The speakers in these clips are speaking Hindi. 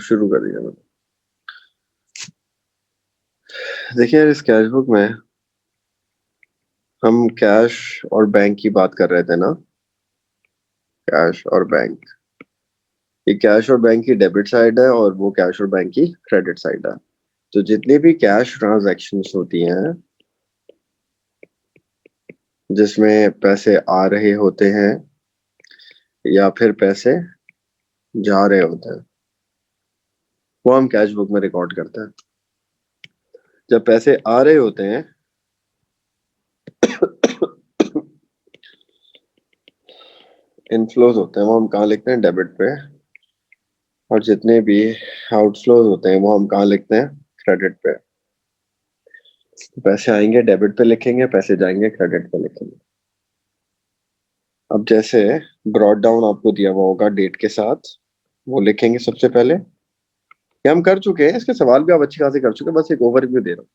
शुरू कर दिया मैंने। देखिए यार, इस कैश बुक में हम कैश और बैंक की बात कर रहे थे ना। कैश और बैंक, ये कैश और बैंक की डेबिट साइड है और वो कैश और बैंक की क्रेडिट साइड है। तो जितनी भी कैश ट्रांजैक्शंस होती हैं जिसमें पैसे आ रहे होते हैं या फिर पैसे जा रहे होते हैं, वो हम कैश बुक में रिकॉर्ड करते हैं। जब पैसे आ रहे होते हैं इनफ्लोज होते हैं, वो हम कहाँ लिखते हैं? डेबिट पे। और जितने भी आउटफ्लोज होते हैं वो हम कहाँ लिखते हैं? क्रेडिट पे। पैसे आएंगे डेबिट पे लिखेंगे, पैसे जाएंगे क्रेडिट पे लिखेंगे। अब जैसे ब्रॉड डाउन आपको दिया हुआ होगा डेट के साथ, वो लिखेंगे सबसे पहले। ये हम कर चुके हैं, इसके सवाल भी आप अच्छी खासी कर चुके हैं, बस एक ओवरव्यू दे रहा हूँ।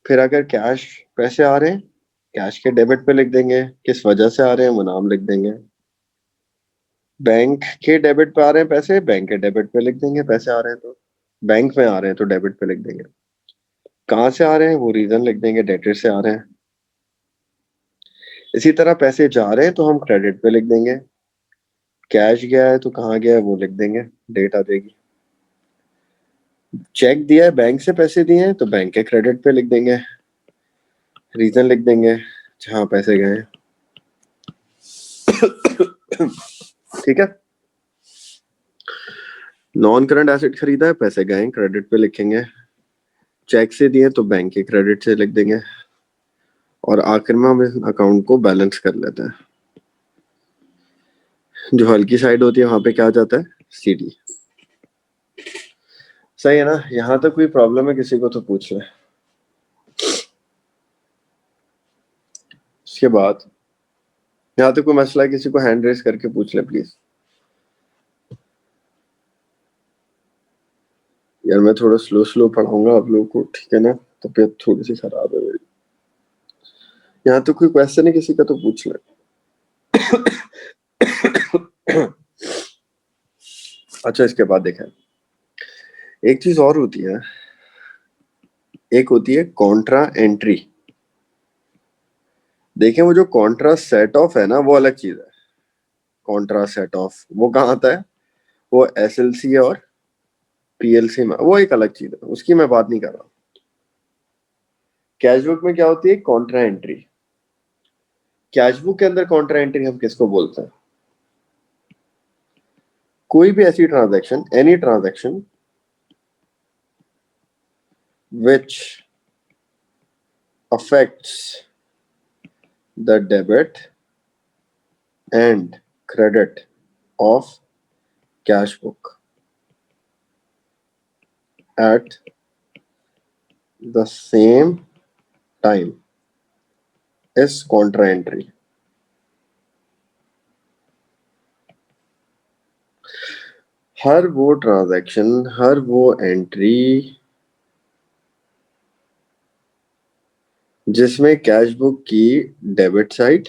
फिर अगर कैश पैसे आ रहे हैं, कैश के डेबिट पे लिख देंगे, किस वजह से आ रहे हैं वो नाम लिख देंगे। बैंक के डेबिट पे आ रहे हैं पैसे, बैंक के डेबिट पे लिख देंगे पैसे आ रहे हैं तो। बैंक में आ रहे हैं तो डेबिट पे लिख देंगे। कहाँ से आ रहे हैं वो रीजन लिख देंगे, डेटेड से आ रहे हैं। इसी तरह पैसे जा रहे हैं तो हम क्रेडिट पे लिख देंगे। कैश गया है तो कहाँ गया है वो लिख देंगे, डेट आ जाएगी। चेक दिया है, बैंक से पैसे दिए हैं तो बैंक के क्रेडिट पे लिख देंगे, रीजन लिख देंगे जहाँ पैसे गए हैं। ठीक है। नॉन करंट एसेट खरीदा है, पैसे गए, क्रेडिट पे लिखेंगे। चेक से दिए तो बैंक के क्रेडिट से लिख देंगे। और आखिर में हम इस अकाउंट को बैलेंस कर लेते हैं। जो हल्की साइड होती है वहां पे क्या आ जाता है? सीडी। सही है ना? यहाँ तक कोई प्रॉब्लम है किसी को तो पूछ ले। उसके बाद यहाँ तक कोई मसला है किसी को हैंड रेस करके पूछ ले प्लीज। यार मैं थोड़ा स्लो स्लो पढ़ाऊंगा आप लोगों को, ठीक है ना? तबीयत थोड़ी सी खराब है मेरी। यहाँ तो कोई क्वेश्चन है किसी का तो पूछ ले। अच्छा, इसके बाद देखें, एक चीज और होती है, एक होती है कॉन्ट्रा एंट्री। देखें, वो जो कॉन्ट्रा सेट ऑफ है ना, वो अलग चीज है। कॉन्ट्रा सेट ऑफ वो कहाँ आता है? वो एसएलसी और पीएलसी में, वो एक अलग चीज है, उसकी मैं बात नहीं कर रहा। कैश बुक में क्या होती है? Contra entry. कैश बुक के अंदर कॉन्ट्रा एंट्री हम किसको बोलते हैं? कोई भी ऐसी transaction, any transaction which affects the debit and credit of cash book at the same time is contra entry. हर वो ट्रांजैक्शन, हर वो एंट्री जिसमें कैश बुक की डेबिट साइड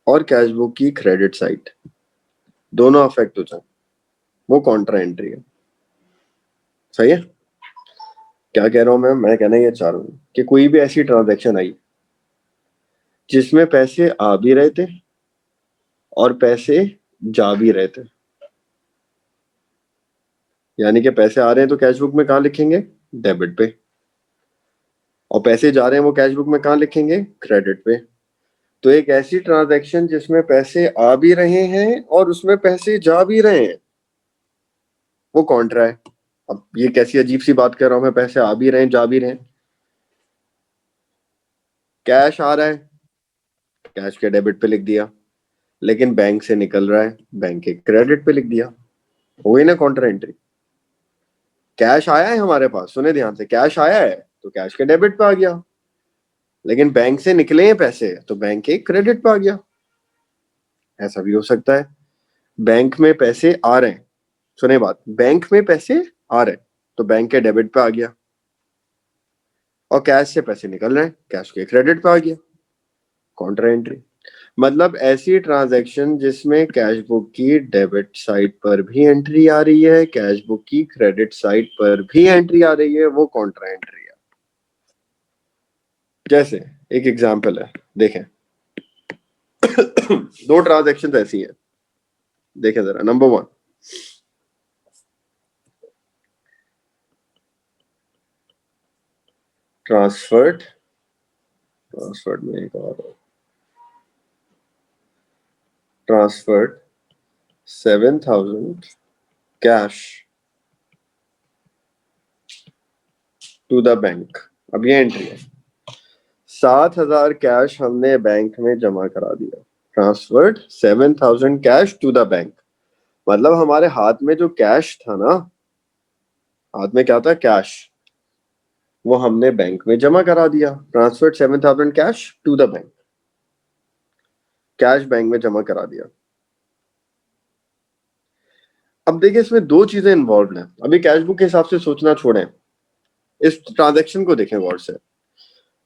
और कैश बुक की क्रेडिट साइड दोनों अफेक्ट हो जाए, वो कॉन्ट्रा एंट्री है। सही है? क्या कह रहा हूं मैं कहना ये चाह रहा हूं कि कोई भी ऐसी ट्रांजैक्शन आई जिसमें पैसे आ भी रहे थे और पैसे जा भी रहे थे, यानी कि पैसे आ रहे हैं तो कैश बुक में कहाँ लिखेंगे? डेबिट पे। और पैसे जा रहे हैं वो कैश बुक में कहाँ लिखेंगे? क्रेडिट पे। तो एक ऐसी ट्रांजैक्शन जिसमें पैसे आ भी रहे हैं और उसमें पैसे जा भी रहे हैं, वो कॉन्ट्रा है। अब ये कैसी अजीब सी बात कर रहा हूं मैं, पैसे आ भी रहे हैं जा भी रहे हैं। कैश आ रहा है, कैश के डेबिट पे लिख दिया, लेकिन बैंक से निकल रहा है, बैंक के क्रेडिट पे लिख दिया। हो गई ना कॉन्ट्रा एंट्री? कैश आया है हमारे पास, सुने ध्यान से, कैश आया है तो कैश के डेबिट पे आ गया, लेकिन बैंक से निकले हैं पैसे तो बैंक के क्रेडिट पे आ गया। ऐसा भी हो सकता है, बैंक में पैसे आ रहे हैं, सुने बात, बैंक में पैसे आ रहे हैं तो बैंक के डेबिट पे आ गया, और कैश से पैसे निकल रहे हैं, कैश के क्रेडिट पे आ गया। Contra entry. मतलब ऐसी ट्रांजैक्शन जिसमें कैश बुक की डेबिट साइड पर भी एंट्री आ रही है, कैश बुक की क्रेडिट साइड पर भी एंट्री आ रही है, वो कॉन्ट्रा एंट्री है। जैसे एक एग्जांपल है, देखें। दो ट्रांजैक्शन ऐसी हैं, देखें जरा। नंबर 1, ट्रांसफर्ड में एक और transferred 7,000 cash to the bank. अब ये एंट्री है, 7,000 कैश हमने बैंक में जमा करा दिया। Transferred 7,000 cash to the bank, मतलब हमारे हाथ में जो कैश था ना, हाथ में क्या था, कैश, वो हमने बैंक में जमा करा दिया। Transferred 7,000 cash to the bank, cash bank में जमा करा दिया। अब देखिए इसमें दो चीजें इन्वॉल्व हैं। अभी कैश बुक के हिसाब से सोचना छोड़ें, इस ट्रांजैक्शन को देखें गौर से।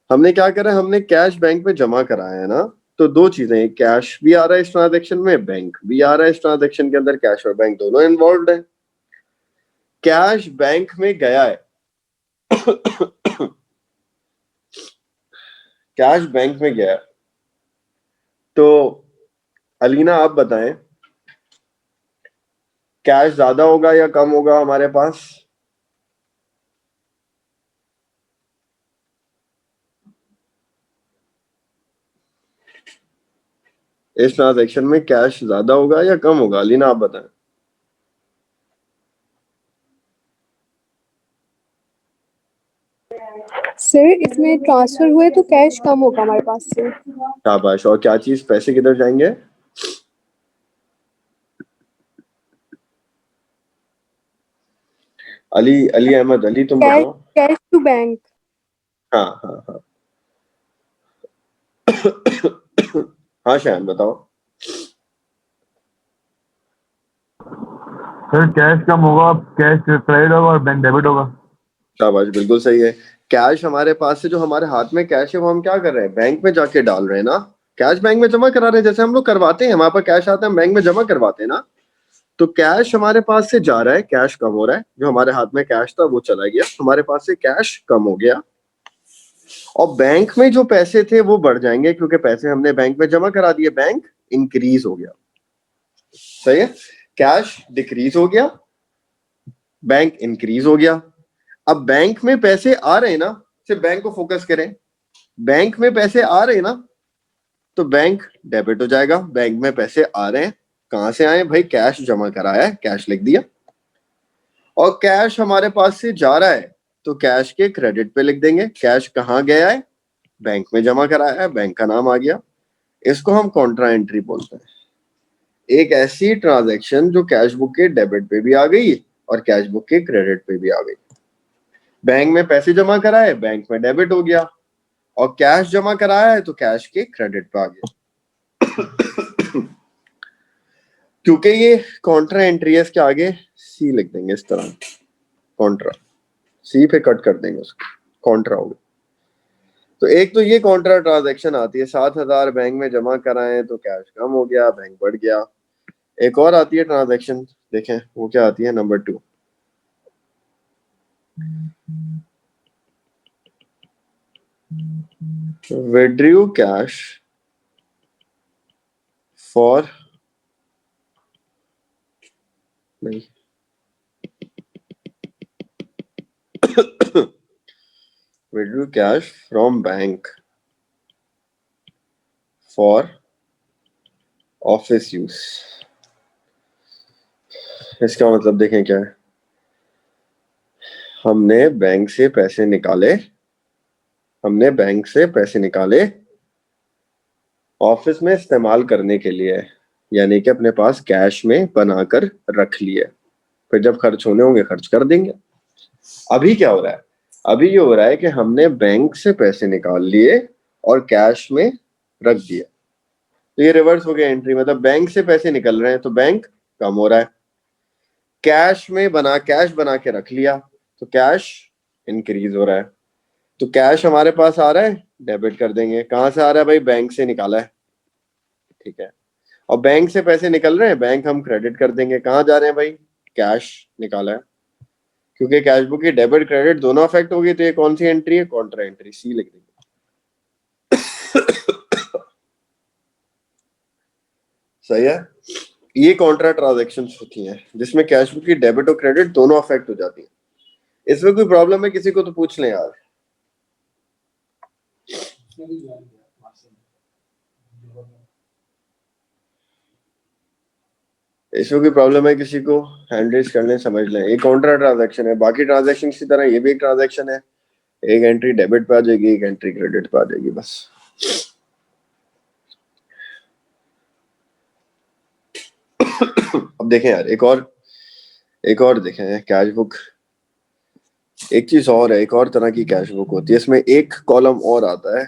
हमने क्या करा, हमने कैश बैंक में जमा कराया है ना, तो दो चीजें, कैश भी आ रहा है इस ट्रांजैक्शन में, बैंक भी आ रहा है इस ट्रांजैक्शन के अंदर, कैश और बैंक दोनों इन्वॉल्व है। कैश बैंक में गया है, कैश बैंक में गया है, तो अलीना आप बताएं, कैश ज्यादा होगा या कम होगा हमारे पास? इस ट्रांजैक्शन में कैश ज्यादा होगा या कम होगा, अलीना आप बताएं। सर इसमें ट्रांसफर हुए तो कैश कम होगा हमारे पास से। शाबाश। और क्या चीज, पैसे किधर जाएंगे? अली अहमद, अली तुम कैश बताओ। Cash to bank. हाँ हाँ हाँ। हाँ शान बताओ। सर कैश कम होगा, कैश क्रेडिट होगा और बैंक डेबिट होगा। शाबाश, बिल्कुल सही है। कैश हमारे पास से, जो हमारे हाथ में कैश है, वो हम क्या कर रहे हैं, बैंक में जाके डाल रहे हैं ना, कैश बैंक में जमा करा रहे हैं। जैसे हम लोग करवाते हैं, हमारे पास कैश आता है, हम बैंक में जमा करवाते हैं ना, तो कैश हमारे पास से जा रहा है, कैश कम हो रहा है। जो हमारे हाथ में कैश था वो चला गया, हमारे पास से कैश कम हो गया। और बैंक में जो पैसे थे वो बढ़ जाएंगे, क्योंकि पैसे हमने बैंक में जमा करा दिए, बैंक इंक्रीज हो गया। सही है, कैश डिक्रीज हो गया, बैंक इंक्रीज हो गया। अब बैंक में पैसे आ रहे हैं ना, सिर्फ बैंक को फोकस करें, बैंक में पैसे आ रहे हैं ना, तो बैंक डेबिट हो जाएगा। बैंक में पैसे आ रहे हैं, कहां से आए भाई, कैश जमा कराया है, कैश लिख दिया। और कैश हमारे पास से जा रहा है, तो कैश के क्रेडिट पे लिख देंगे। कैश कहाँ गया है, बैंक में जमा कराया है, बैंक का नाम आ गया। इसको हम कॉन्ट्रा एंट्री बोलते हैं। एक ऐसी ट्रांजैक्शन जो कैश बुक के डेबिट पे भी आ गई और कैश बुक के क्रेडिट पे भी आ गई। बैंक में पैसे जमा कराए, बैंक में डेबिट हो गया, और कैश जमा कराया है तो कैश के क्रेडिट पे आ गया। क्योंकि ये कॉन्ट्रा एंट्री है, इसके आगे सी लिख देंगे इस तरह, कॉन्ट्रा, सी पे कट कर देंगे उसको, कॉन्ट्रा हो गया। तो एक तो ये कॉन्ट्रा ट्रांजैक्शन आती है, 7,000 बैंक में जमा कराए तो कैश कम हो गया, बैंक बढ़ गया। एक और आती है ट्रांजैक्शन, देखें वो क्या आती है, नंबर 2, विड्रू कैश फॉर, नहीं, withdrew cash from bank for office use. इसका मतलब देखें क्या है, हमने बैंक से पैसे निकाले, हमने बैंक से पैसे निकाले ऑफिस में इस्तेमाल करने के लिए, यानी कि अपने पास कैश में बनाकर रख लिए, फिर जब खर्च होने होंगे खर्च कर देंगे। अभी क्या हो रहा है, अभी ये हो रहा है कि हमने बैंक से पैसे निकाल लिए और कैश में रख दिया, तो ये रिवर्स हो गया एंट्री। मतलब बैंक से पैसे निकल रहे हैं तो बैंक कम हो रहा है, कैश बना के रख लिया तो कैश इंक्रीज हो रहा है। तो कैश हमारे पास आ रहा है, डेबिट कर देंगे। कहां से आ रहा है भाई, बैंक से निकाला है, ठीक है, और बैंक से पैसे निकल रहे हैं, बैंक हम क्रेडिट कर देंगे। कहाँ जा रहे हैं भाई? कैश निकाला है, क्योंकि कैश बुक की डेबिट क्रेडिट दोनों अफेक्ट होगी, तो ये कौन सी एंट्री है? कॉन्ट्रा एंट्री, सी लिख देंगे। सही है, ये कॉन्ट्रा ट्रांजेक्शन होती हैं जिसमें कैश बुक की डेबिट और क्रेडिट दोनों अफेक्ट हो जाती है। इसमें कोई प्रॉब्लम है किसी को तो पूछ लें यार। इसमें कोई प्रॉब्लम है किसी को? हैंड रेज कर लें, समझ लें। ये कॉन्ट्रा ट्रांजेक्शन है, बाकी ट्रांजेक्शन की तरह ये भी एक ट्रांजेक्शन है। एक एंट्री डेबिट पे आ जाएगी, एक एंट्री क्रेडिट पे आ जाएगी, बस। अब देखें यार, एक और देखें कैश बुक। एक चीज और है, एक और तरह की कैश बुक होती है, इसमें एक कॉलम और आता है।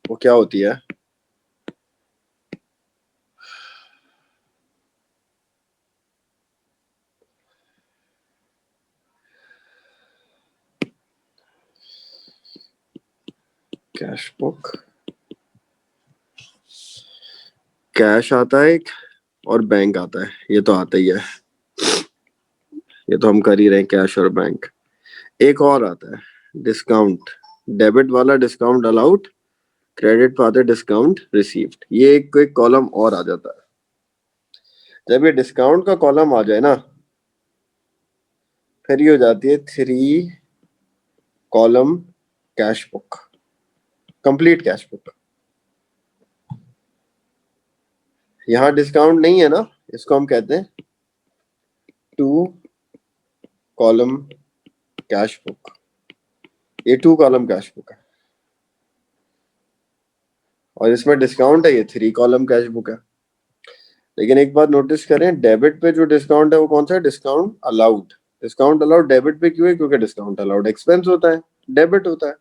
वो क्या होती है? कैश बुक, कैश आता है एक, और बैंक आता है। ये तो आता ही है, ये तो हम कर ही रहे हैं, कैश और बैंक। एक और आता है डिस्काउंट, डेबिट वाला डिस्काउंट अलाउड, क्रेडिट पे आता है डिस्काउंट रिसीव्ड। ये एक कॉलम और आ जाता है। जब ये डिस्काउंट का कॉलम आ जाए ना, फिर ये हो जाती है 3 column cash book, complete cash book. यहां डिस्काउंट नहीं है ना, इसको हम कहते हैं 2 कॉलम कैश बुक। ये 2 कॉलम कैश बुक है, और इसमें डिस्काउंट है, ये 3 कॉलम कैश बुक है। लेकिन एक बात नोटिस करें, डेबिट पे जो डिस्काउंट है वो कौन सा है? Discount allowed. Discount allowed debit पे क्यों है? क्योंकि डिस्काउंट अलाउड एक्सपेंस होता है, डेबिट होता है,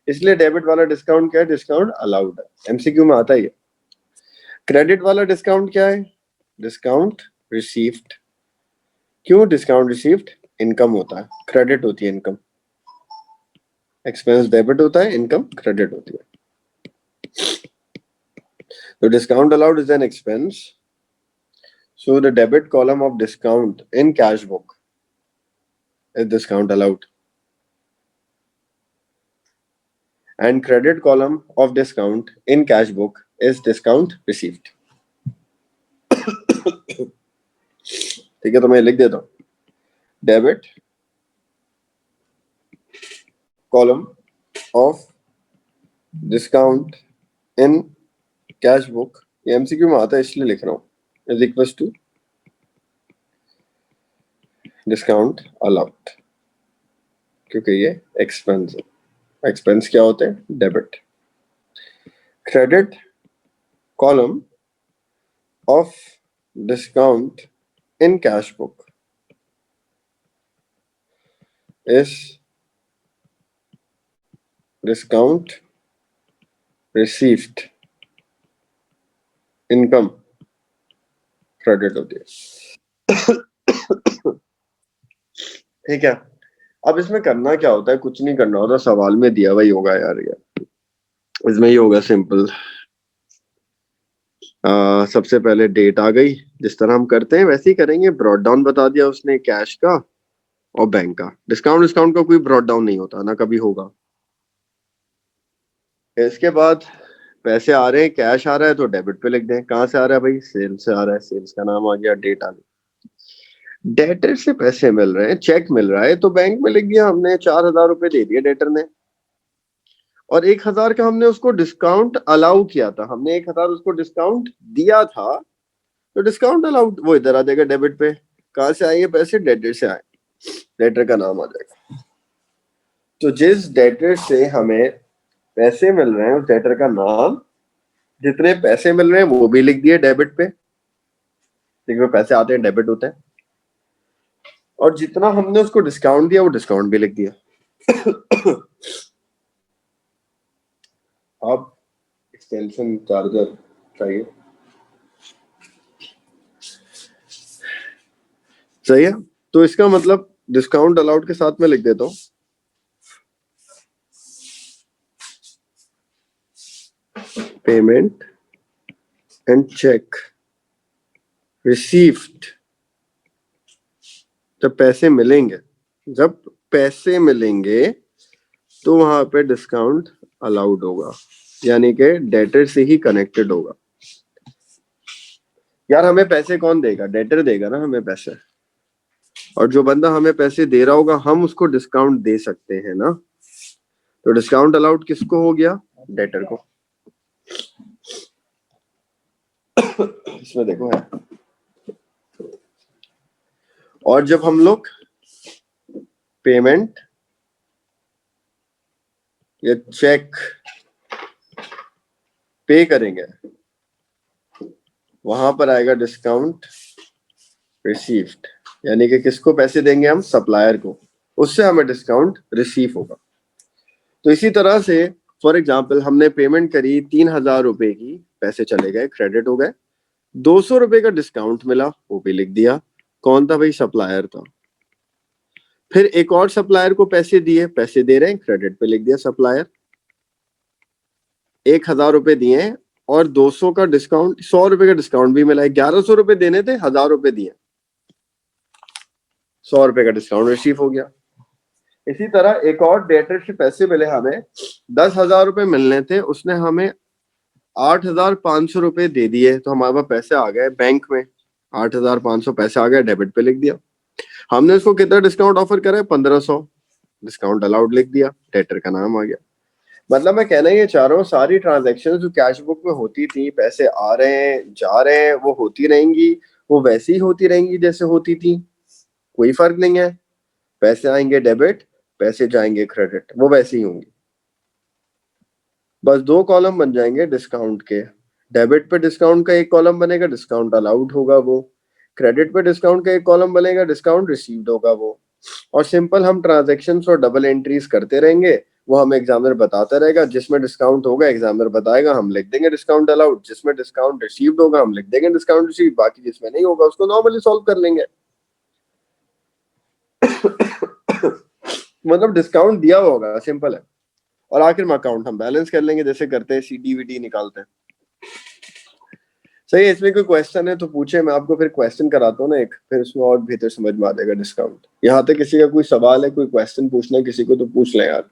इसलिए डेबिट वाला डिस्काउंट क्या है? डिस्काउंट अलाउड है। एमसीक्यू में आता है ये। क्रेडिट वाला डिस्काउंट क्या है? Discount received. क्यों डिस्काउंट रिसीव्ड? इनकम होता है, क्रेडिट होती है इनकम। एक्सपेंस डेबिट होता है, इनकम क्रेडिट होती है। तो discount allowed is an expense, so the debit column of discount in cash book is discount allowed, and credit column of discount in cash book is discount received. ठीक है, तो मैं लिख देता हूँ, debit column of discount in cash book, ये एमसीक्यू में आता है इसलिए लिख रहा हूँ, is equal to discount allowed, क्योंकि ये एक्सपेंस है। एक्सपेंस क्या होते हैं? Debit. Credit column of discount in cash book is discount received, income credit होती है। ठीक है, अब इसमें करना क्या होता है? कुछ नहीं करना होता, सवाल में दिया हुआ ही होगा यार। ये इसमें ही होगा सिंपल। सबसे पहले डेट आ गई, जिस तरह हम करते हैं वैसे ही करेंगे। ब्रॉड डाउन बता दिया उसने कैश का और बैंक का। डिस्काउंट का कोई ब्रॉड डाउन नहीं होता ना, कभी होगा। इसके बाद पैसे आ रहे हैं, कैश आ रहा है, तो डेबिट पे लिख दें। कहाँ से आ रहा है भाई? सेल से आ रहा है, सेल्स का नाम आ गया, डेट आ गई। डेटर से पैसे मिल रहे हैं, चेक मिल रहा है, तो बैंक में लिख दिया हमने। 4,000 रुपए दे दिए डेटर ने, और 1,000 का हमने उसको डिस्काउंट अलाउ किया था। हमने 1,000 उसको डिस्काउंट दिया था, तो डिस्काउंट अलाउड वो इधर आ जाएगा डेबिट पे। कहाँ से आए ये पैसे? डेटर से आए, डेटर का नाम आ जाएगा। तो जिस डेटर से हमें पैसे मिल रहे हैं उस डेटर का नाम, जितने पैसे मिल रहे हैं वो भी लिख दिए डेबिट पे, देखो पैसे आते हैं डेबिट होते हैं, और जितना हमने उसको डिस्काउंट दिया वो डिस्काउंट भी लिख दिया। अब एक्सटेंशन चार्जर चाहिए, सही है। तो इसका मतलब डिस्काउंट अलाउड के साथ में लिख देता हूं, पेमेंट एंड चेक रिसीव्ड, जब पैसे मिलेंगे, जब पैसे मिलेंगे तो वहां पे डिस्काउंट अलाउड होगा, यानी कि डेटर से ही कनेक्टेड होगा। यार हमें पैसे कौन देगा? डेटर देगा ना हमें पैसे, और जो बंदा हमें पैसे दे रहा होगा हम उसको डिस्काउंट दे सकते हैं ना। तो डिस्काउंट अलाउड किसको हो गया? डेटर को। इसमें देखो है। और जब हम लोग पेमेंट या चेक पे करेंगे, वहां पर आएगा डिस्काउंट रिसीव्ड, यानी कि किसको पैसे देंगे हम? सप्लायर को, उससे हमें डिस्काउंट रिसीव होगा। तो इसी तरह से फॉर एग्जाम्पल हमने पेमेंट करी 3,000 रुपए की, पैसे चले गए, क्रेडिट हो गए, 200 रुपए का डिस्काउंट मिला, वो भी लिख दिया। कौन था भाई? सप्लायर था। फिर एक और सप्लायर को पैसे दिए, पैसे दे रहे हैं, क्रेडिट पे लिख दिया सप्लायर। 1,000 रुपए दिए और 200 का डिस्काउंट, 100 रुपए का डिस्काउंट भी मिला है। 1,100 रुपए देने थे, 1,000 रुपए दिए, 100 रुपए का डिस्काउंट रिसीव हो गया। इसी तरह एक और डेटर से पैसे मिले हमें, 10,000 रुपए मिलने थे, उसने हमें 8,500 रुपए दे दिए, तो हमारे पास पैसे आ गए बैंक में, 8,500 पैसे आ गए, डेबिट पे लिख दिया। हमने उसको कितना डिस्काउंट ऑफर करा है? 1,500, डिस्काउंट अलाउड लिख दिया, डेटर का नाम आ गया। मतलब मैं कहना ये चाह रहा हूँ, सारी ट्रांजैक्शन जो कैश बुक में होती थी, पैसे आ रहे हैं जा रहे हैं, वो होती रहेंगी, वो वैसी ही होती रहेंगी जैसे होती थी, कोई फर्क नहीं है। पैसे आएंगे डेबिट, पैसे जाएंगे क्रेडिट, वो वैसे ही होंगी। बस 2 कॉलम बन जाएंगे डिस्काउंट के। डेबिट पे डिस्काउंट का एक कॉलम बनेगा, डिस्काउंट अलाउड होगा वो। क्रेडिट पे डिस्काउंट का एक कॉलम बनेगा, डिस्काउंट रिसीव्ड होगा वो। और सिंपल हम ट्रांजैक्शंस और डबल एंट्रीज करते रहेंगे, वो हमें एग्जामिनर बताता रहेगा। जिसमें डिस्काउंट होगा एग्जामिनर बताएगा, हम लिख देंगे डिस्काउंट अलाउड। जिसमें डिस्काउंट रिसीव्ड होगा हम लिख देंगे डिस्काउंट रिसीव्ड। बाकी जिसमें नहीं होगा उसको नॉर्मली सॉल्व कर लेंगे। मतलब डिस्काउंट दिया हुआ होगा, सिंपल है। और आखिर में अकाउंट हम बैलेंस कर लेंगे, जैसे करते हैं सीडीवीडी निकालते हैं। सही है। इसमें कोई क्वेश्चन है तो पूछे, मैं आपको फिर क्वेश्चन कराता हूँ ना एक, फिर उसमें और बेहतर समझ में आ जाएगा डिस्काउंट। यहाँ तक किसी का कोई सवाल है, कोई क्वेश्चन पूछना है किसी को, तो पूछ लें यार।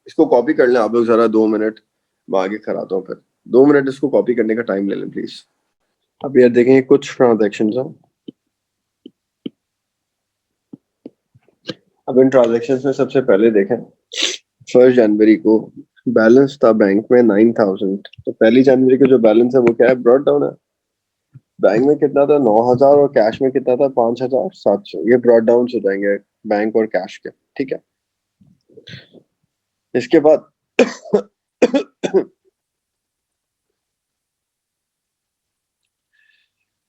इसको कॉपी कर लें आप लोग जरा, 2 मिनट मैं आगे कराता हूँ, फिर 2 मिनट इसको कॉपी करने का टाइम ले लें प्लीज। अब यार देखेंगे कुछ ट्रांजेक्शन है। अब इन ट्रांजेक्शन में सबसे पहले देखें, 1 जनवरी को बैलेंस था बैंक में 9,000। तो 1 जनवरी का जो बैलेंस है वो क्या है? ब्रॉट डाउन है। बैंक में कितना था? 9,000, और कैश में कितना था? 5,700। ये ब्रॉट डाउन हो जाएंगे बैंक और कैश के, ठीक है। इसके बाद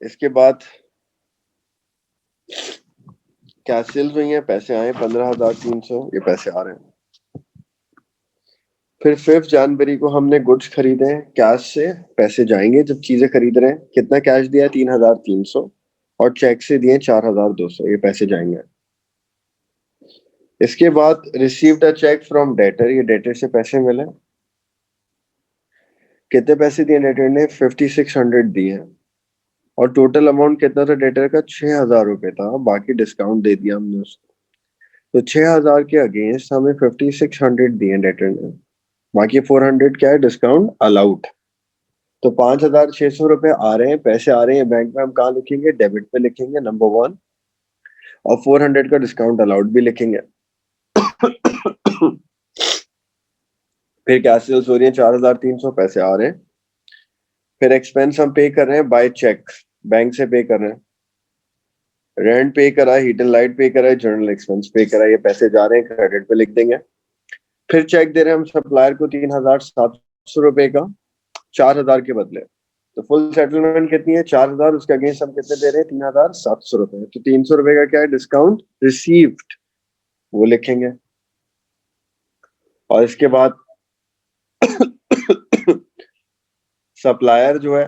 इसके बाद कैश सेल्स हुई है, पैसे आए 15,300, ये पैसे आ रहे हैं। फिर 5 जनवरी को हमने गुड्स खरीदे हैं कैश से, पैसे जाएंगे जब चीजें खरीद रहे हैं। कितना कैश दिया? 3,300, और चेक से दिए 4,200, ये पैसे जाएंगे। इसके बाद received a cheque from debtor, ये डेटर से पैसे मिले। कितने पैसे दिए डेटर ने? 5,600 दिए हैं। और टोटल अमाउंट कितना था डेटर का? 6,000 रुपए था, बाकी डिस्काउंट दे दिया हमने उसको। तो 6,000 के अगेंस्ट हमें 5,600 दिए डेटर ने, बाकी 400 क्या है? Discount allowed. तो 5,600 रुपए आ रहे हैं, पैसे आ रहे हैं बैंक में, हम कहाँ लिखेंगे? डेबिट पे लिखेंगे, नंबर 1। और 400 का डिस्काउंट अलाउड भी लिखेंगे। फिर कैश सेल्स हो रही है 4,300, पैसे आ रहे हैं। फिर एक्सपेंस हम पे कर रहे हैं बाय चेक, बैंक से पे कर रहे हैं। रेंट पे करा है, हीट एंड लाइट पे करा है, जनरल एक्सपेंस पे करा है, ये पैसे जा रहे हैं, क्रेडिट पे लिख देंगे। फिर चेक दे रहे हैं हम सप्लायर को 3,700 रुपए का, 4,000 के बदले। तो फुल सेटलमेंट कितनी है? 4,000, उसके अगेंस्ट हम कितने दे रहे हैं? 3,700 रुपए। तो 300 रुपए का क्या है? डिस्काउंट रिसीव्ड, वो लिखेंगे। और इसके बाद सप्लायर जो है,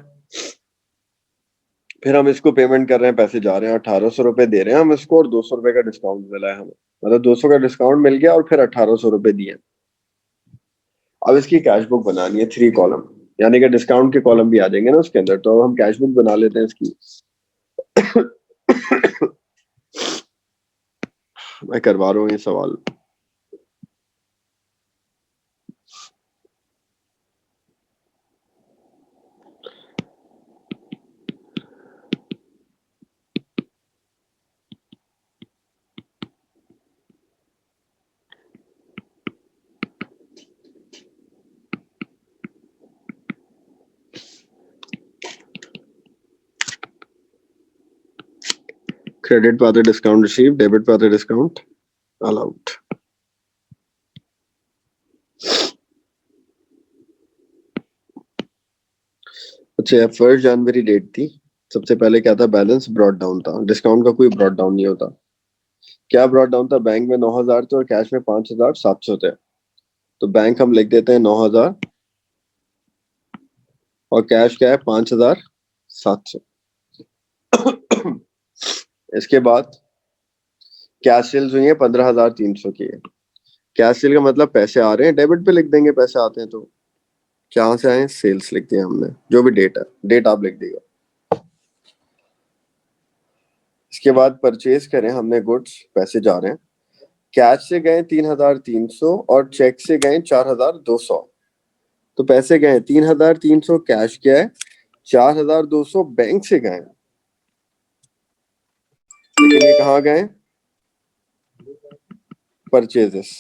फिर हम इसको पेमेंट कर रहे हैं, पैसे जा रहे हैं, 1,800 रुपए दे रहे हैं हम इसको, और 200 रुपए का डिस्काउंट मिला है हमें। मतलब 200 का डिस्काउंट मिल गया और फिर 1,800 रुपए दिए। अब इसकी कैश बुक बनानी है 3 कॉलम, यानी कि डिस्काउंट के कॉलम भी आ जाएंगे ना उसके अंदर, तो हम कैश बुक बना लेते हैं इसकी। मैं करवा रहा हूँ ये सवाल। क्रेडिट पे आता है डिस्काउंट रिसीव, डेबिट पे आता है डिस्काउंट अलाउड। अच्छा, 1 जनवरी डेट थी। सबसे पहले क्या था, बैलेंस ब्रॉट डाउन था। डिस्काउंट का कोई ब्रॉट डाउन नहीं होता। क्या ब्रॉट डाउन था, बैंक में 9,000 थे और कैश में 5,700 थे। तो बैंक हम लिख देते हैं 9,000 और कैश क्या है 5,700। इसके बाद कैश सेल्स हुई है 15,300 की है। कैश सेल का मतलब पैसे आ रहे हैं, डेबिट पे लिख देंगे पैसे आते हैं तो। कहाँ से आए, सेल्स लिख दिया हमने, जो भी डेट है, डेट आप लिख देगा। इसके बाद परचेज करें हमने गुड्स, पैसे जा रहे हैं। कैश से गए 3,300 और चेक से गए 4,200। तो पैसे गए 3,300, कैश क्या है 4,200 बैंक से गए, लेकिन ये कहाँ गए, परचेजेस।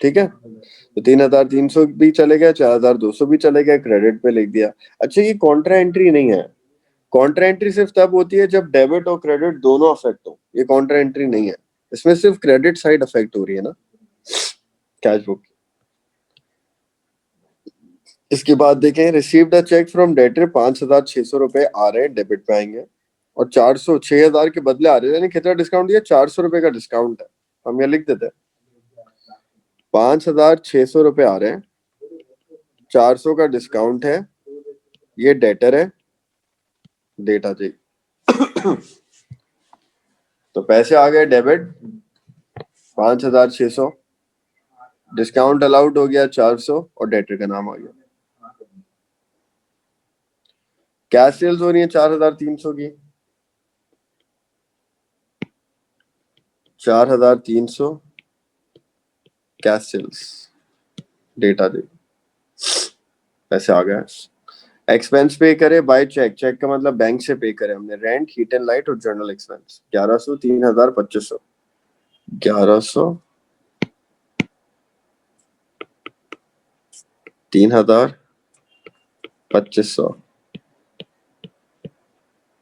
ठीक है, तो 3,300 भी चले गए, 4,200 भी चले गए, क्रेडिट पे लिख दिया। अच्छा, ये कॉन्ट्रा एंट्री नहीं है। कॉन्ट्रा एंट्री सिर्फ तब होती है जब डेबिट और क्रेडिट दोनों अफेक्ट हो, ये कॉन्ट्रा एंट्री नहीं है। इसमें सिर्फ क्रेडिट साइड अफेक्ट हो रही है ना, कैश बुक। इसके बाद देखें, received a cheque from debtor, 5,600 रुपए आ रहे हैं, डेबिट पे आएंगे। और 400, 6,000 के बदले आ रहे हैं, यानी कितना डिस्काउंट दिया, 400 रुपए का डिस्काउंट है। हम ये लिख देते हैं 5,600 रुपए आ रहे हैं, 400 का डिस्काउंट है, ये डेटर है, डेटा जी। तो पैसे आ गए डेबिट 5,600, डिस्काउंट अलाउड हो गया 400 और डेटर का नाम आ गया। कैश सेल्स हो रही है 4,300 की, 4,300 कैश सेल्स, डेटा दे, पैसे आ गए। एक्सपेंस पे करे बाय चेक, चेक का मतलब बैंक से पे करे हमने, रेंट, हीट एंड लाइट और जनरल एक्सपेंस 1,100, 3,000, 2,500, 1,100, 3,000, 2,500।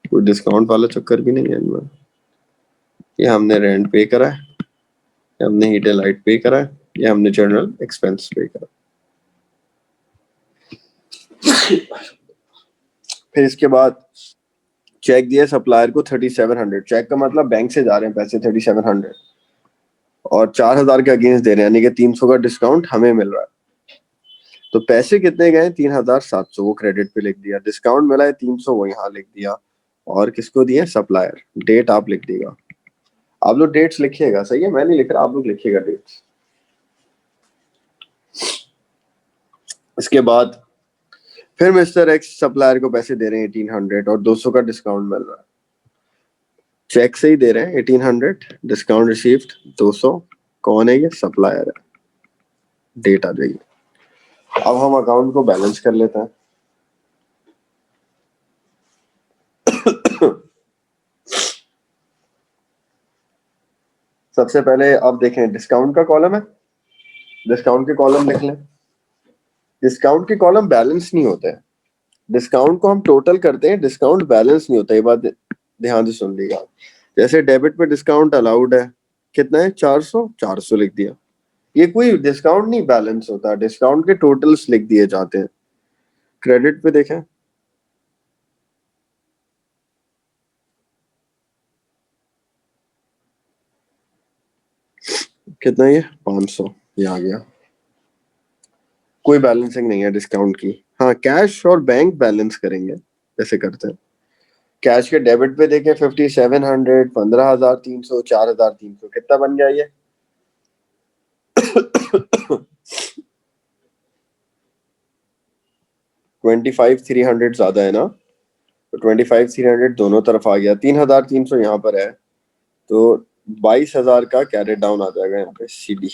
कोई डिस्काउंट वाला चक्कर भी नहीं है इनमें। ये हमने रेंट पे करा है, ये हमने हीट एंड लाइट पे करा है, ये हमने जनरल एक्सपेंस पे करा। फिर इसके बाद चेक दिया सप्लायर को 3,700, चेक का मतलब बैंक से जा रहे हैं पैसे 3,700 और 4,000 के अगेंस्ट दे रहे हैं, यानी कि 300 का डिस्काउंट हमें मिल रहा है। तो पैसे कितने गए 3,700, वो क्रेडिट पे लिख दिया। डिस्काउंट मिला है 300, वो यहाँ लिख दिया। और किसको दिए, सप्लायर। डेट आप लिख देगा। आप लोग डेट्स लिखिएगा, सही है, मैं नहीं लिख रहा, आप लोग लिखिएगा डेट्स। इसके बाद फिर मिस्टर एक्स सप्लायर को पैसे दे रहे हैं 1,800 और 200 का डिस्काउंट मिल रहा है। चेक से ही दे रहे हैं 1,800, डिस्काउंट रिसीव्ड 200। कौन है ये, सप्लायर है, डेट आ जाएगी। अब हम अकाउंट को बैलेंस कर लेते हैं। सबसे पहले आप देखें, डिस्काउंट का कॉलम है, डिस्काउंट के कॉलम लिख लें। डिस्काउंट के कॉलम बैलेंस नहीं होते हैं, डिस्काउंट को हम टोटल करते हैं, डिस्काउंट बैलेंस नहीं होता। ये बात ध्यान से सुन लीजिएगा। जैसे डेबिट पे डिस्काउंट अलाउड है, कितना है 400, 400 लिख दिया। ये कोई डिस्काउंट नहीं बैलेंस होता, डिस्काउंट के टोटल्स लिख दिए जाते हैं। क्रेडिट पे देखें, कितना, ये 500, ये आ गया। कोई बैलेंसिंग नहीं है डिस्काउंट की। हाँ, कैश और बैंक बैलेंस करेंगे, जैसे करते हैं। कैश के डेबिट पे देखें 5,700, 15,300, 4,300, कितना बन गया ये 25,300 ज्यादा है ना, तो 25,300 दोनों तरफ आ गया, 3,300 यहाँ पर है, तो 22,000 का कैरेट डाउन आ जाएगा यहाँ पे सीडी।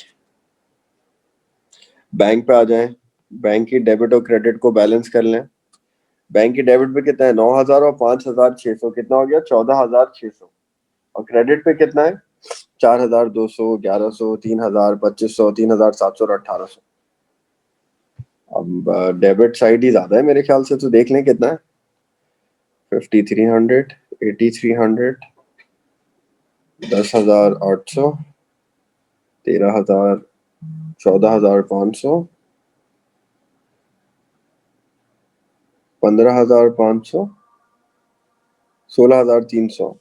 बैंक पे आ जाए, बैंक की डेबिट और क्रेडिट को बैलेंस कर लें। बैंक की डेबिट पे कितना है 9,000 और 5,600, कितना हो गया 14,600। और क्रेडिट पे कितना है 4,200, 1,100, 3,000, 2,500, 3,700 और 1,800। अब डेबिट साइड ही ज्यादा है मेरे ख्याल से, तो देख लें कितना है 5,300, 8,300, 10,800, 13,000, 14,500, 15,500, 16,300।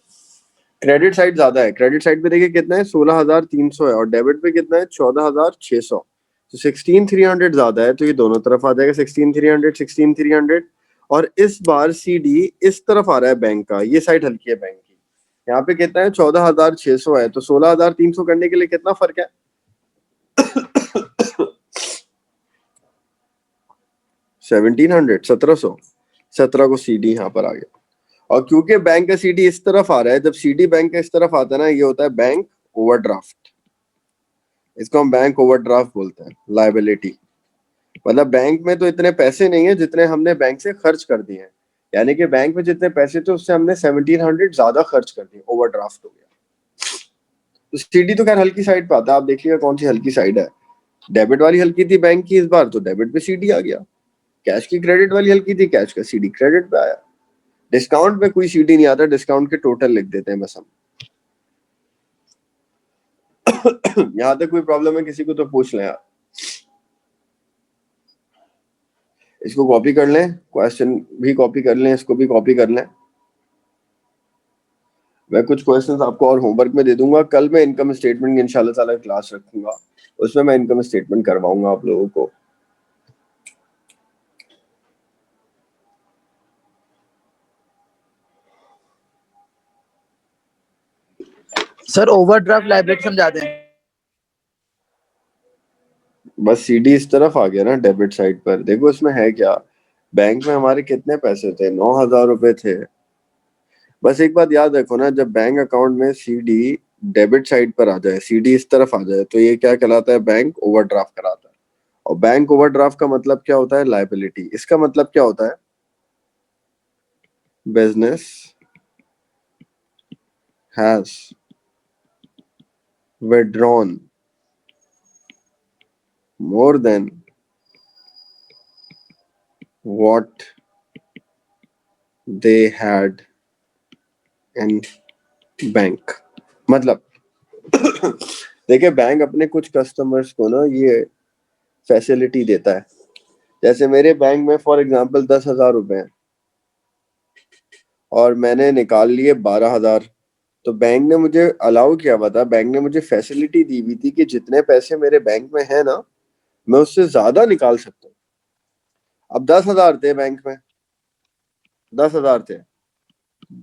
क्रेडिट साइड ज्यादा है, क्रेडिट साइड पे देखिए कितना है 16,300 है, और डेबिट पे कितना है 14,600। तो 16,300 ज्यादा है, तो ये दोनों तरफ आ जाएगा 16,300, 16,300। और इस बार सीडी इस तरफ आ रहा है बैंक का, ये साइड हल्की है बैंक की। यहाँ पे कितना है 14,600 है, तो 16,300 करने के लिए कितना फर्क है 1,700, 1,700, 17 को सीडी यहाँ पर आ गया। और क्योंकि बैंक का सीडी इस तरफ आ रहा है, जब सीडी बैंक का इस तरफ आता है ना, ये होता है बैंक ओवरड्राफ्ट। इसको हम बैंक ओवरड्राफ्ट बोलते हैं, लायबिलिटी। मतलब बैंक में तो इतने पैसे नहीं है जितने हमने बैंक से खर्च कर दिए हैं, यानी कि बैंक में जितने पैसे थे उससे हमने 1,700 ज्यादा खर्च कर दिए, ओवरड्राफ्ट हो गया। तो सीडी तो खैर हल्की साइड पे आता है, आप देखिएगा कौन सी हल्की साइड है। डेबिट वाली हल्की थी बैंक की इस बार, तो डेबिट पे सीडी आ गया। कैश की क्रेडिट वाली हल्की थी, कैश का सीडी क्रेडिट पे आया। डिस्काउंट पे कोई सीडी नहीं आता, डिस्काउंट के टोटल लिख देते हैं बस हम। यहाँ तक कोई प्रॉब्लम है किसी को तो पूछ लें यार। इसको कॉपी कर लें, क्वेश्चन भी कॉपी कर लें, इसको भी कॉपी कर लें। मैं कुछ क्वेश्चंस आपको और होमवर्क में दे दूंगा। कल मैं इनकम स्टेटमेंट की इंशाल्लाह ताला क्लास रखूंगा, उसमें मैं इनकम स्टेटमेंट करवाऊंगा आप लोगों को। सर ओवरड्राफ्ट लायबिलिटी समझा दें। बस सीडी इस तरफ आ गया ना डेबिट साइड पर। देखो इसमें है क्या, बैंक में हमारे कितने पैसे थे 9,000 रुपए थे। बस एक बात याद रखो ना, जब बैंक अकाउंट में सीडी डेबिट साइड पर आ जाए, सीडी इस तरफ आ जाए, तो ये क्या कहलाता है बैंक ओवरड्राफ्ट कराता है। और बैंक ओवरड्राफ्ट का मतलब क्या होता है लायबिलिटी। इसका मतलब क्या होता है business has withdrawn more than what they had in bank. मतलब देखिए बैंक अपने कुछ कस्टमर्स को ना ये फैसिलिटी देता है। जैसे मेरे बैंक में फॉर एग्जांपल 10,000 रुपए हैं और मैंने निकाल लिए 12,000, तो बैंक ने मुझे अलाउ किया हुआ था, बैंक ने मुझे फैसिलिटी दी हुई थी कि जितने पैसे मेरे बैंक में है ना, मैं उससे ज्यादा निकाल सकता हूँ। अब 10,000 थे बैंक में, 10,000 थे,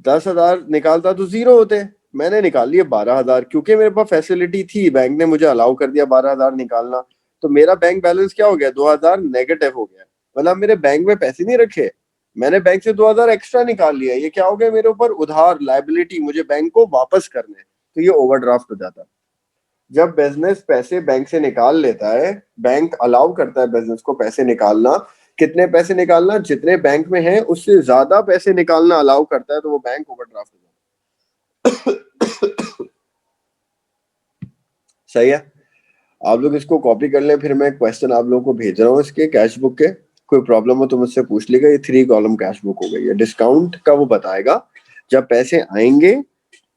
10,000 निकालता तो 0 होते, मैंने निकाल लिए 12,000, क्योंकि मेरे पास फैसिलिटी थी, बैंक ने मुझे अलाउ कर दिया 12,000 निकालना। तो मेरा बैंक बैलेंस क्या हो गया 2,000 नेगेटिव हो गया। मतलब मेरे बैंक में पैसे नहीं रखे, मैंने बैंक से 2,000 एक्स्ट्रा निकाल लिया। ये क्या हो गया मेरे ऊपर उधार, लायबिलिटी, मुझे बैंक को वापस करने। तो ये ओवरड्राफ्ट हो जाता है। जब बिजनेस पैसे बैंक से निकाल लेता है, बैंक अलाउ करता है बिजनेस को पैसे निकालना। कितने पैसे निकालना, जितने बैंक में है उससे ज्यादा पैसे निकालना अलाउ करता है, तो वो बैंक ओवरड्राफ्ट हो जाता है। सही है, आप लोग इसको कॉपी कर लें, फिर मैं क्वेश्चन आप लोगों को भेज रहा हूँ इसके कैश बुक के। कोई प्रॉब्लम हो तो मुझसे पूछ लीजिएगा। ये 3 कॉलम कैश बुक हो गई है। डिस्काउंट का वो बताएगा, जब पैसे आएंगे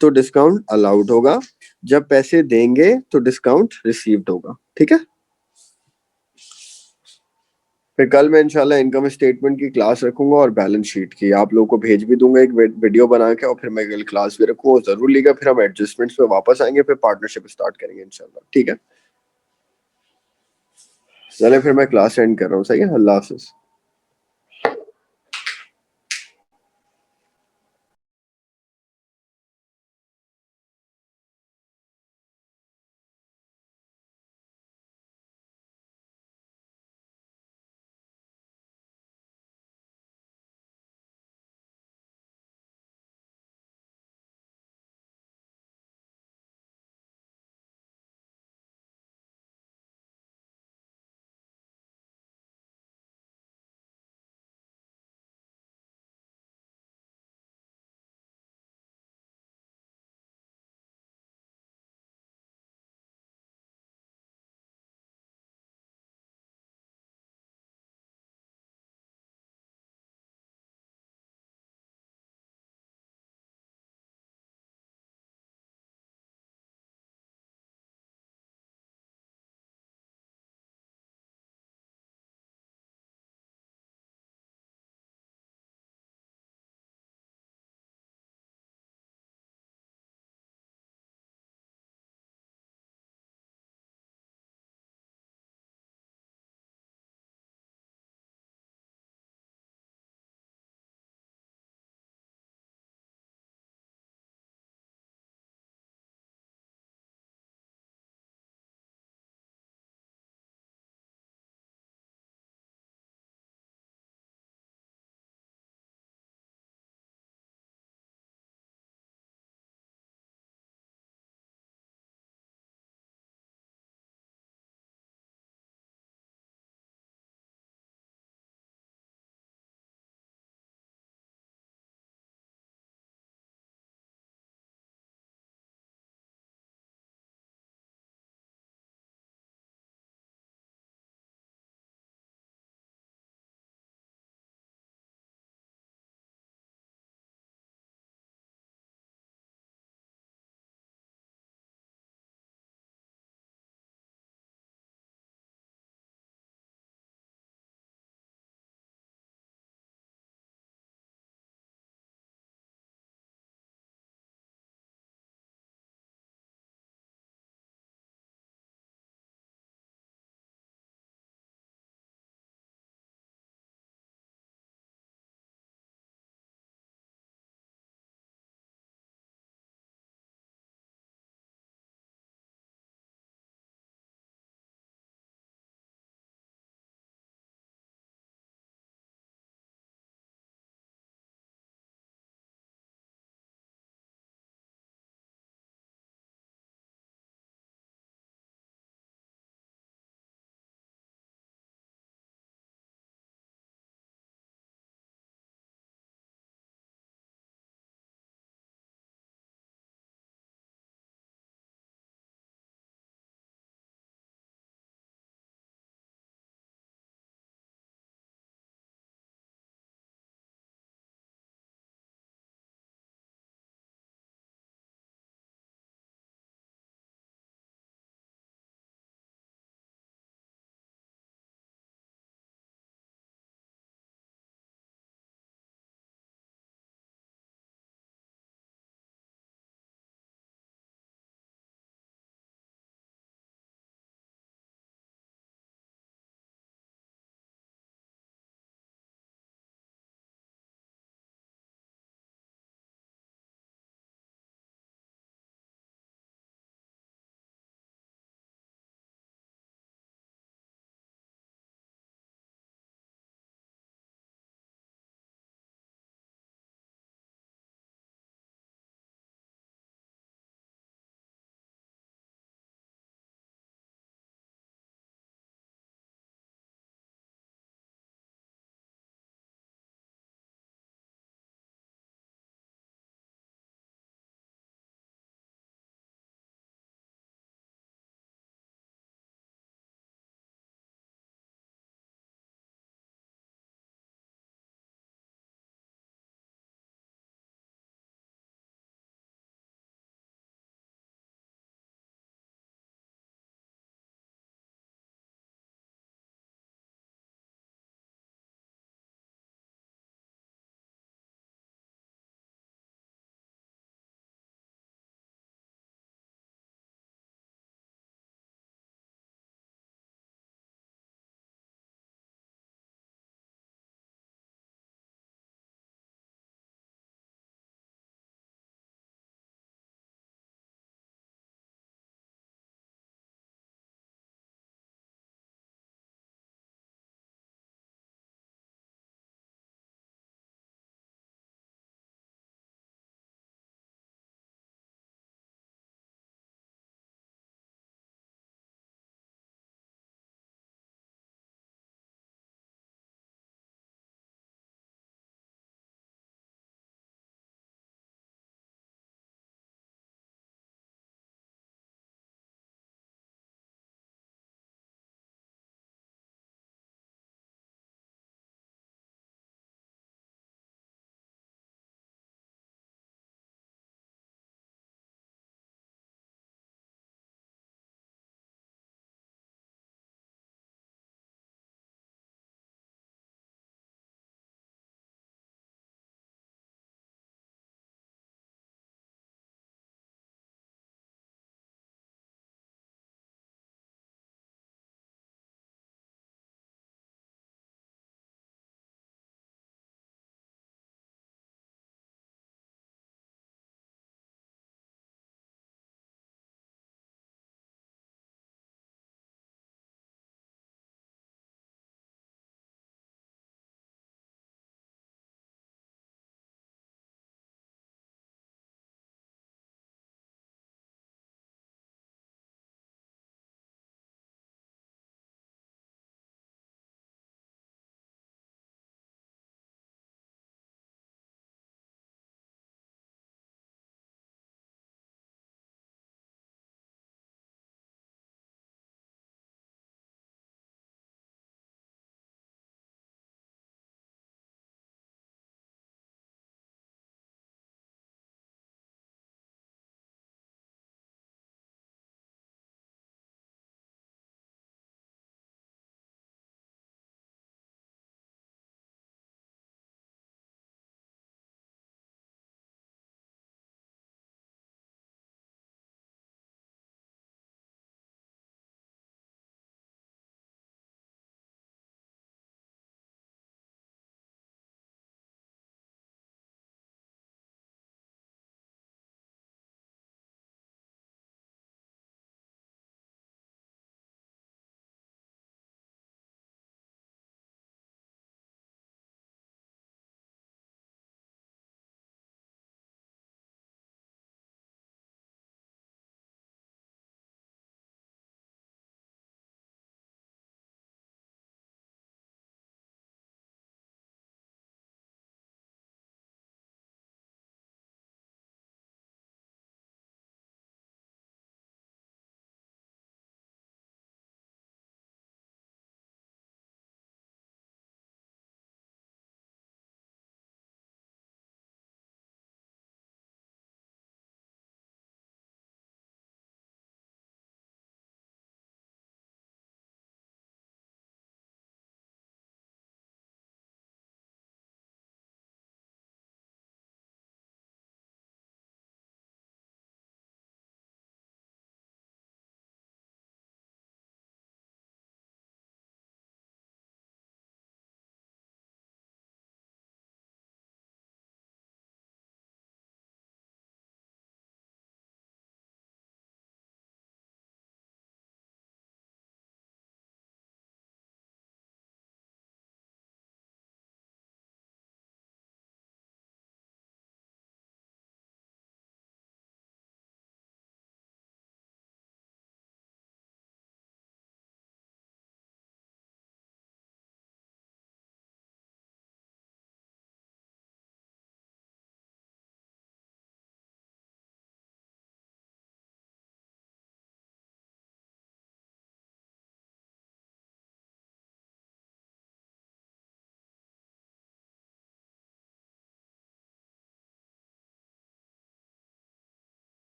तो डिस्काउंट अलाउड होगा, जब पैसे देंगे तो डिस्काउंट रिसीव्ड होगा। ठीक है, फिर कल मैं इंशाल्लाह इनकम स्टेटमेंट की क्लास रखूंगा और बैलेंस शीट की आप लोगों को भेज भी दूंगा एक वीडियो बना के, और फिर मैं कल क्लास भी रखूंगा। जरूर लीजिएगा, फिर हम एडजस्टमेंट्स पे वापस आएंगे, फिर पार्टनरशिप स्टार्ट करेंगे इंशाल्लाह। ठीक है, चले फिर मैं क्लास एंड कर रहा हूँ। सही है, अल्लाह हाफिज।